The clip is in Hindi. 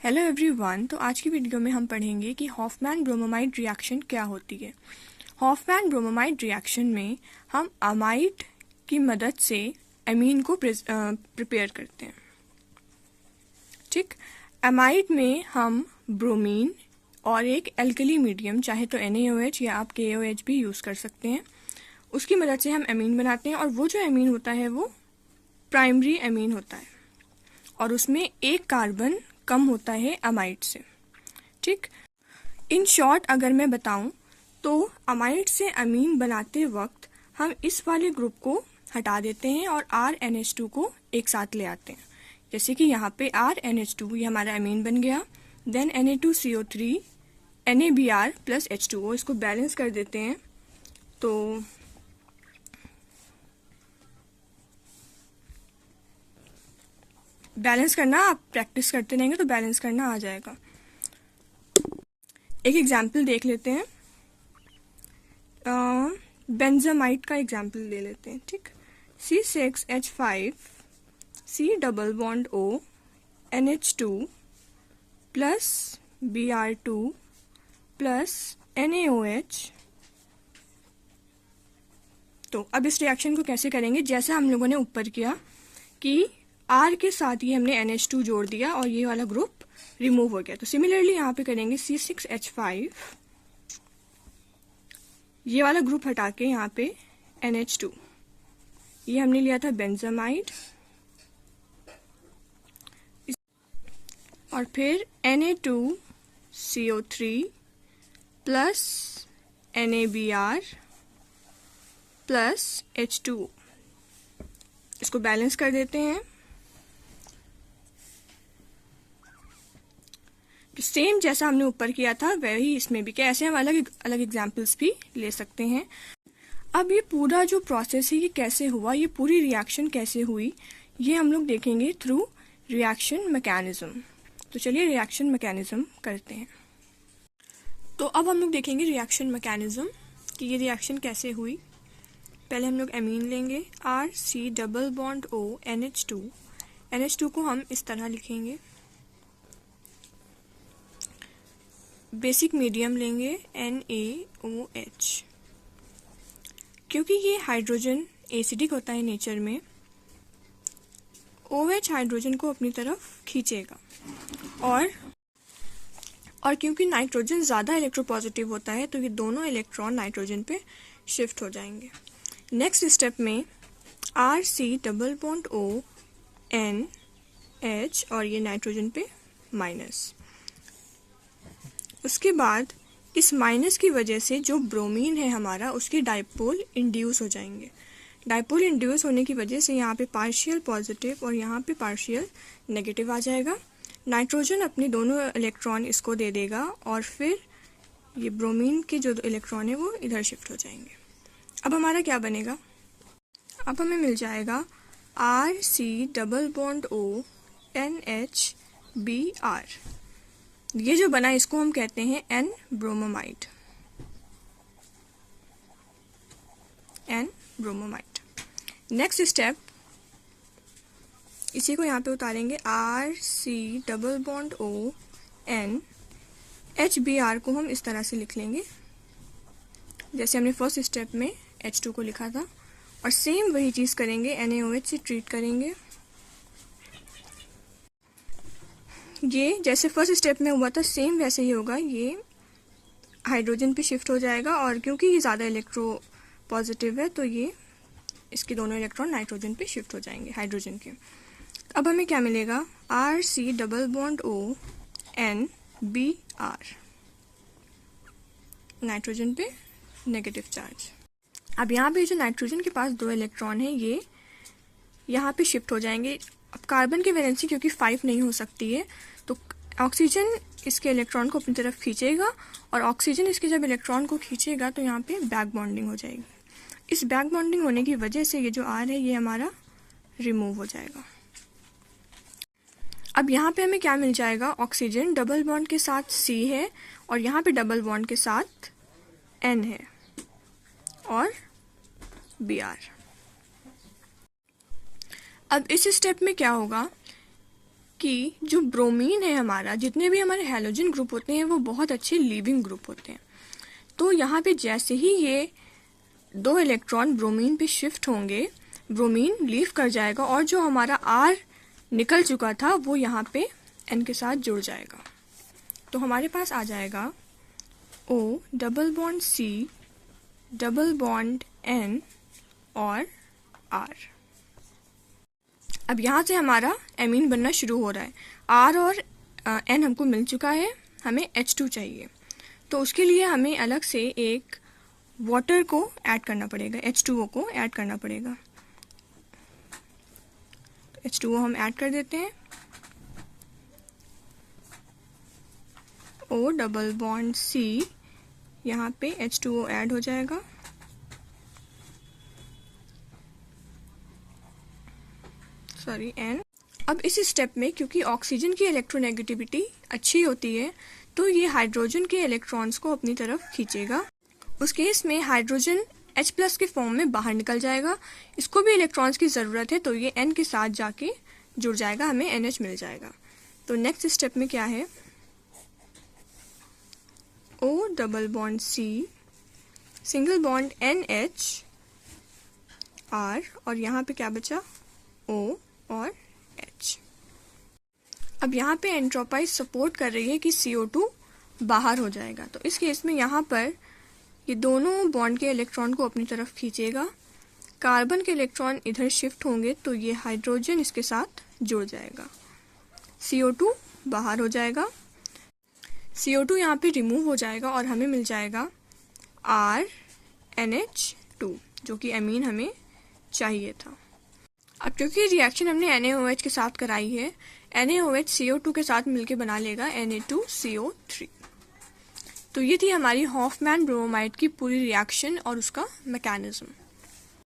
Hello everyone. तो आज की वीडियो में हम पढ़ेंगे कि हॉफमैन ब्रोमोमाइड रिएक्शन क्या होती है। हॉफमैन ब्रोमोमाइड रिएक्शन में हम अमाइड की मदद से एमीन को प्रिपेयर करते हैं। ठीक, अमाइड में हम ब्रोमीन और एक एल्कली मीडियम, चाहे तो NaOH या आप KOH भी यूज़ कर सकते हैं, उसकी मदद से हम एमीन बनाते हैं। और वो जो एमीन होता है वो प्राइमरी एमीन होता है और उसमें एक कार्बन कम होता है अमाइड से। ठीक, इन शॉर्ट अगर मैं बताऊं तो अमाइड से अमीन बनाते वक्त हम इस वाले ग्रुप को हटा देते हैं और RNH2 को एक साथ ले आते हैं। जैसे कि यहाँ पे RNH2 ये हमारा अमीन बन गया, then Na2CO3 NaBr plus H2O, इसको बैलेंस कर देते हैं। तो बैलेंस करना आप प्रैक्टिस करते रहेंगे तो बैलेंस करना आ जाएगा। एक एग्जाम्पल देख लेते हैं, बेंजामाइड का एग्जाम्पल ले लेते हैं। ठीक, C6H5 C double bond O NH2 plus Br2 plus NaOH। तो अब इस रिएक्शन को कैसे करेंगे, जैसा हम लोगों ने ऊपर किया कि R के साथ ही हमने NH2 जोड़ दिया और ये वाला ग्रुप रिमूव हो गया। तो सिमिलरली यहाँ पे करेंगे C6H5, ये वाला ग्रुप हटा के यहाँ पे NH2, ये हमने लिया था बेंजामाइड, और फिर Na2CO3 plus NaBr plus H2O, इसको बैलेंस कर देते हैं। सेम जैसा हमने ऊपर किया था वही इसमें भी, क्या ऐसे हम अलग अलग एग्जाम्पल्स भी ले सकते हैं। अब ये पूरा जो प्रोसेस है ये कैसे हुआ, ये पूरी रिएक्शन कैसे हुई, ये हम लोग देखेंगे थ्रू रिएक्शन मैकेनिज्म। तो चलिए रिएक्शन मैकेनिज्म करते हैं। तो अब हम लोग देखेंगे रिएक्शन मैकेनिज्म कि ये रिएक्शन कैसे हुई। पहले हम लोग एमीन लेंगे, RC double bond O NH2 को हम इस तरह लिखेंगे। बेसिक मीडियम लेंगे NaOH, क्योंकि ये हाइड्रोजन एसिडिक होता है नेचर में, OH हाइड्रोजन को अपनी तरफ खींचेगा और क्योंकि नाइट्रोजन ज़्यादा इलेक्ट्रोपॉजिटिव होता है तो ये दोनों इलेक्ट्रॉन नाइट्रोजन पे शिफ्ट हो जाएंगे। नेक्स्ट स्टेप में RC double bond O NH और ये नाइट्रोजन पे माइनस। उसके बाद इस माइनस की वजह से जो ब्रोमीन है हमारा, उसकी डाइपोल इंड्यूस हो जाएंगे। डाइपोल इंड्यूस होने की वजह से यहाँ पे पार्शियल पॉजिटिव और यहाँ पे पार्शियल नेगेटिव आ जाएगा। नाइट्रोजन अपने दोनों इलेक्ट्रॉन इसको दे देगा और फिर ये ब्रोमीन के जो इलेक्ट्रॉन है वो इधर शिफ्ट हो जाएंगे। अब हमारा क्या बनेगा, अब हमें मिल जाएगा RC double bond O NHBr। ये जो बना इसको हम कहते हैं N ब्रोमोमाइड। नेक्स्ट स्टेप, इसी को यहाँ पे उतारेंगे, RC double bond O NHBr को हम इस तरह से लिख लेंगे जैसे हमने फर्स्ट स्टेप में H2 को लिखा था, और सेम वही चीज़ करेंगे, NaOH से ट्रीट करेंगे। ये जैसे फर्स्ट स्टेप में हुआ था सेम वैसे ही होगा, ये हाइड्रोजन पे शिफ्ट हो जाएगा और क्योंकि ये ज़्यादा इलेक्ट्रो पॉजिटिव है तो ये इसके दोनों इलेक्ट्रॉन नाइट्रोजन पे शिफ्ट हो जाएंगे हाइड्रोजन के। अब हमें क्या मिलेगा, RC double bond O NBr, nitrogen पे नेगेटिव चार्ज। अब यहाँ पे जो नाइट्रोजन के पास दो इलेक्ट्रॉन है ये यहाँ पे शिफ्ट हो जाएंगे। अब कार्बन की वैलेंसी क्योंकि 5 नहीं हो सकती है तो ऑक्सीजन इसके इलेक्ट्रॉन को अपनी तरफ खींचेगा और ऑक्सीजन इसके जब इलेक्ट्रॉन को खींचेगा तो यहाँ पे बैक बॉन्डिंग हो जाएगी। इस बैक बॉन्डिंग होने की वजह से ये जो R है ये हमारा रिमूव हो जाएगा। अब यहाँ पे हमें क्या मिल जाएगा, ऑक्सीजन डबल बॉन्ड के साथ C है और यहाँ पे डबल बॉन्ड के साथ N है और Br। अब इस स्टेप में क्या होगा कि जो ब्रोमीन है हमारा, जितने भी हमारे हैलोजन ग्रुप होते हैं वो बहुत अच्छे लीविंग ग्रुप होते हैं। तो यहाँ पे जैसे ही ये 2 इलेक्ट्रॉन ब्रोमीन पे शिफ्ट होंगे, ब्रोमीन लीव कर जाएगा और जो हमारा R निकल चुका था वो यहाँ पे N के साथ जुड़ जाएगा। तो हमारे पास आ जाएगा O double bond C double bond N और R। अब यहाँ से हमारा एमीन बनना शुरू हो रहा है। R और N हमको मिल चुका है, हमें H2 चाहिए। तो उसके लिए हमें अलग से एक वाटर को ऐड करना पड़ेगा, H2O को ऐड करना पड़ेगा। H2O हम ऐड कर देते हैं। O डबल बॉन्ड C, यहाँ पे H2O ऐड हो जाएगा। Sorry N। अब इस स्टेप में क्योंकि ऑक्सीजन की इलेक्ट्रोनेगेटिविटी अच्छी होती है तो ये हाइड्रोजन के इलेक्ट्रॉन्स को अपनी तरफ खींचेगा। उस केस में हाइड्रोजन H+ के फॉर्म में बाहर निकल जाएगा। इसको भी इलेक्ट्रॉन्स की ज़रूरत है तो ये N के साथ जाके जुड़ जाएगा, हमें NH मिल जाएगा। तो नेक्स्ट स्टेप में क्या है, O double bond C single bond NH R और यहाँ पे क्या बचा, O और H। अब यहाँ पे एंट्रोपाइज सपोर्ट कर रही है कि CO2 बाहर हो जाएगा। तो इस केस में यहाँ पर ये दोनों बॉन्ड के इलेक्ट्रॉन को अपनी तरफ खींचेगा। कार्बन के इलेक्ट्रॉन इधर शिफ्ट होंगे तो ये हाइड्रोजन इसके साथ जुड़ जाएगा। CO2 बाहर हो जाएगा, CO2 यहाँ पे रिमूव हो जाएगा और हमें मिल जाएगा RNH2 जो कि एमीन हमें चाहिए था। अब क्योंकि रिएक्शन हमने NaOH के साथ कराई है, NaOH CO2 के साथ मिलके बना लेगा Na2CO3। तो ये थी हमारी हॉफमैन ब्रोमाइड की पूरी रिएक्शन और उसका मैकेनिज्म।